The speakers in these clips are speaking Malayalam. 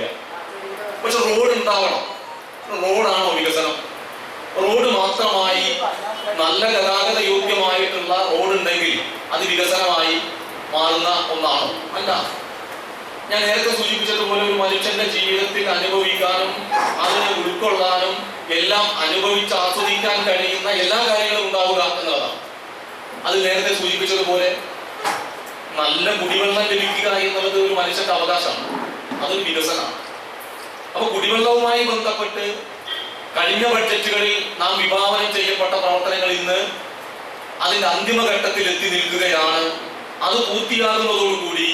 ആവശ്യമില്ല. പക്ഷെ റോഡ് ഉണ്ടാവണം. റോഡാണോ വികസനം? റോഡ് മാത്രമായി നല്ല ഗതാഗത യോഗ്യമായിട്ടുള്ള റോഡ് ഉണ്ടെങ്കിൽ അത് വികസനമായി മാറുന്ന ഒന്നാണോ? അല്ല. ഞാൻ നേരത്തെ സൂചിപ്പിച്ചതുപോലെ ഒരു മനുഷ്യന്റെ ജീവിതത്തിൽ അനുഭവിക്കാനും അതിനെ ഉൾക്കൊള്ളാനും എല്ലാം അനുഭവിച്ച് ആസ്വദിക്കാൻ കഴിയുന്ന എല്ലാ കാര്യങ്ങളും ഉണ്ടാവുക എന്നതാണ്. അത് നേരത്തെ സൂചിപ്പിച്ചതുപോലെ നല്ല കുടിവെള്ളം ലഭിക്കുക എന്നുള്ളത് ഒരു മനുഷ്യന്റെ അവകാശമാണ്. അതൊരു വികസനമാണ്. അപ്പൊ കുടിവെള്ളവുമായി ബന്ധപ്പെട്ട് കഴിഞ്ഞ ബഡ്ജറ്റുകളിൽ നാം വിഭാവനം ചെയ്യപ്പെട്ട പ്രവർത്തനങ്ങൾ ഇന്ന് അതിന്റെ അന്തിമഘട്ടത്തിൽ എത്തി നിൽക്കുകയാണ്. അത് പൂർത്തിയാകുന്നതോടുകൂടി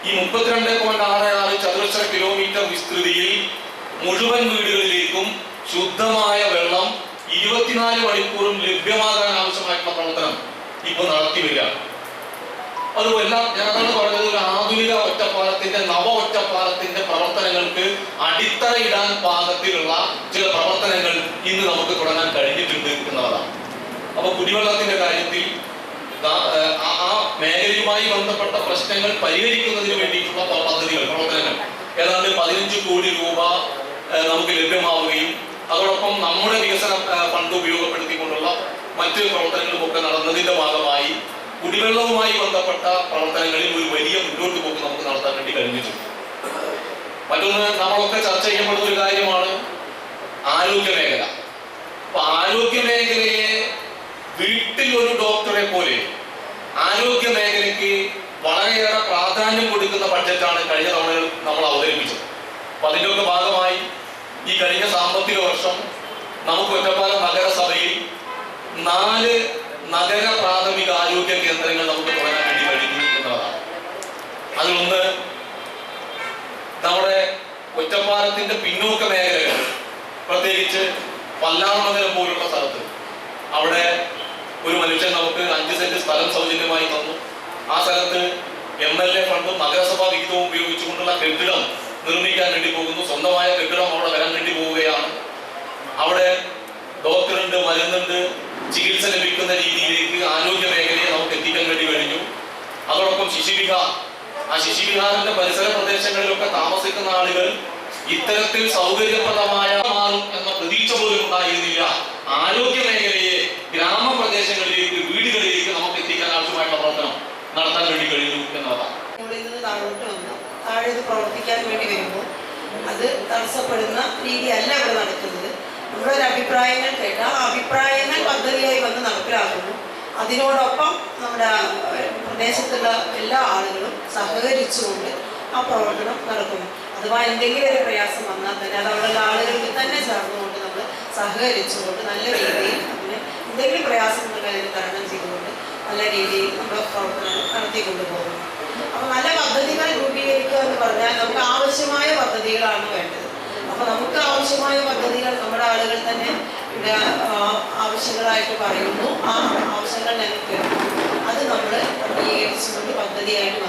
ഈ 32.66 ചതുരശ്ര കിലോമീറ്റർ വിസ്തൃതിയിൽ മുഴുവൻ വീടുകളിലേക്കും ശുദ്ധമായ വെള്ളം 24 മണിക്കൂറും ലഭ്യമാകാൻ ആവശ്യമായിട്ടുള്ള പ്രവർത്തനം ഇപ്പൊ നടത്തി വരികയാണ്. അതുമെല്ലാം ഞാനാണ് പറഞ്ഞത്, ഒരു ആധുനിക ഒറ്റപ്പാലത്തിന്റെ നവ ഒറ്റപ്പാലത്തിന്റെ പ്രവർത്തനങ്ങൾക്ക് അടിത്തറയിടാൻ പാകത്തിലുള്ള ചില പ്രവർത്തനങ്ങൾ ഇന്ന് നമുക്ക് തുടങ്ങാൻ കഴിഞ്ഞിട്ടുണ്ട് എന്നതാണ്. അപ്പൊ കുടിവെള്ളത്തിന്റെ കാര്യത്തിൽ ആ മേഖലയുമായി ബന്ധപ്പെട്ട പ്രശ്നങ്ങൾ പരിഹരിക്കുന്നതിന് വേണ്ടിയിട്ടുള്ള പദ്ധതികൾ, പ്രവർത്തനങ്ങൾ ഏതാണ്ട് 15 കോടി രൂപ നമുക്ക് ലഭ്യമാവുകയും അതോടൊപ്പം നമ്മുടെ വികസന ഫണ്ട് ഉപയോഗപ്പെടുത്തിക്കൊണ്ടുള്ള മറ്റ് പ്രവർത്തനങ്ങളും ഒക്കെ നടന്നതിന്റെ ഭാഗമായി കുടിവെള്ളവുമായി ബന്ധപ്പെട്ട പ്രവർത്തനങ്ങളിൽ ഒരു വലിയ മുന്നോട്ട് പോക്ക് നമുക്ക് നടത്താൻ വേണ്ടി കഴിഞ്ഞിട്ടുണ്ട്. മറ്റൊന്ന് നമ്മളൊക്കെ ചർച്ച ചെയ്യപ്പെടുന്ന ഒരു കാര്യമാണ് ആരോഗ്യ മേഖല. അപ്പൊ ആരോഗ്യ മേഖലയെ വീട്ടിൽ ഒരു ഡോക്ടറെ പോലെ ആരോഗ്യ മേഖലയ്ക്ക് വളരെയേറെ പ്രാധാന്യം കൊടുക്കുന്ന ബഡ്ജറ്റാണ് കഴിഞ്ഞ തവണ നമ്മൾ അവതരിപ്പിച്ചത്. അപ്പൊ അതിൻ്റെയൊക്കെ ഭാഗമായി ഈ കഴിഞ്ഞ സാമ്പത്തിക വർഷം നമുക്ക് ഒറ്റപ്പാലം നഗരസഭയിൽ 4 നഗര പ്രാഥമിക ആരോഗ്യ കേന്ദ്രങ്ങൾ നമുക്ക് തുടങ്ങാൻ വേണ്ടി കഴിഞ്ഞു എന്നതാണ്. അതിലൊന്ന് നമ്മുടെ ഒറ്റപ്പാലത്തിന്റെ പിന്നോക്ക മേഖലകൾ, പ്രത്യേകിച്ച് പല്ലാർമംഗലം പോലുള്ള സ്ഥലത്ത് അവിടെ ഒരു മനുഷ്യൻ നമുക്ക് 5 സെന്റ് സ്ഥലം സൗജന്യമായി തന്നു. ആ സ്ഥലത്ത് MLA ഫണ്ടും നഗരസഭാ വിഹിതവും ഉപയോഗിച്ചുകൊണ്ടുള്ള കെട്ടിടം നിർമ്മിക്കാൻ വേണ്ടി പോകുന്നു. സ്വന്തമായ കെട്ടിടം അവിടെ വരാൻ വേണ്ടി പോവുകയാണ്. അവിടെ ഡോക്ടറുണ്ട്, മരുന്നുണ്ട്, ചികിത്സ ലഭിക്കുന്ന രീതിയിലേക്ക് ആരോഗ്യ മേഖലയെ നമുക്ക് എത്തിക്കാൻ വേണ്ടി കഴിഞ്ഞു. അതോടൊപ്പം ശിശുവിഹാർ, ആ ശിശുവിഹാറിന്റെ പരിസര പ്രദേശങ്ങളിലൊക്കെ താമസിക്കുന്ന ആളുകൾ ഇത്തരത്തിൽ സൗകര്യപ്രദമായ മാറും എന്ന പ്രതീക്ഷ പോലും ഉണ്ടായിരുന്നില്ല. ആരോഗ്യ മേഖലയെ ഗ്രാമപ്രദേശങ്ങളിലേക്ക്, വീടുകളിലേക്ക് നമുക്ക് എത്തിക്കാൻ ആവശ്യമായിട്ടുള്ള പ്രവർത്തനം നടത്താൻ വേണ്ടി കഴിഞ്ഞു എന്നതാണ്. താഴെ പ്രവർത്തിക്കാൻ വേണ്ടി വരുമ്പോൾ അത് തടസ്സപ്പെടുന്ന രീതിയല്ല ഇവിടെ നടക്കുന്നത്. നമ്മുടെ ഒരു അഭിപ്രായങ്ങൾ കേട്ട് ആ അഭിപ്രായങ്ങൾ പദ്ധതിയായി വന്ന് നടപ്പിലാക്കുന്നു. അതിനോടൊപ്പം നമ്മുടെ പ്രദേശത്തുള്ള എല്ലാ ആളുകളും സഹകരിച്ചുകൊണ്ട് ആ പ്രവർത്തനം നടക്കുന്നു. അഥവാ എന്തെങ്കിലും ഒരു പ്രയാസം വന്നാൽ തന്നെ അത് അവിടെയുള്ള ആളുകൾക്ക് തന്നെ ചേർന്നുകൊണ്ട് നമ്മൾ സഹകരിച്ചുകൊണ്ട് നല്ല രീതിയിൽ അതിന് എന്തെങ്കിലും പ്രയാസം ഉണ്ടെങ്കിൽ തരണം ചെയ്തുകൊണ്ട് നല്ല രീതിയിൽ നമ്മുടെ പ്രവർത്തനം നടത്തിക്കൊണ്ടു പോകുന്നു. അപ്പോൾ നല്ല പദ്ധതികൾ രൂപീകരിക്കുക എന്ന് പറഞ്ഞാൽ നമുക്ക് ആവശ്യമായ പദ്ധതികളാണ് വേണ്ടത്. അപ്പോൾ നമുക്ക് ആവശ്യമായ പദ്ധതികൾ നമ്മുടെ ആളുകൾ തന്നെ ഇവിടെ ആവശ്യങ്ങളായിട്ട് പറയുന്നു. ആ ആവശ്യങ്ങൾ ഞങ്ങൾക്ക് അത് നമ്മൾ അംഗീകരിച്ചുകൊണ്ട് പദ്ധതിയായിട്ട്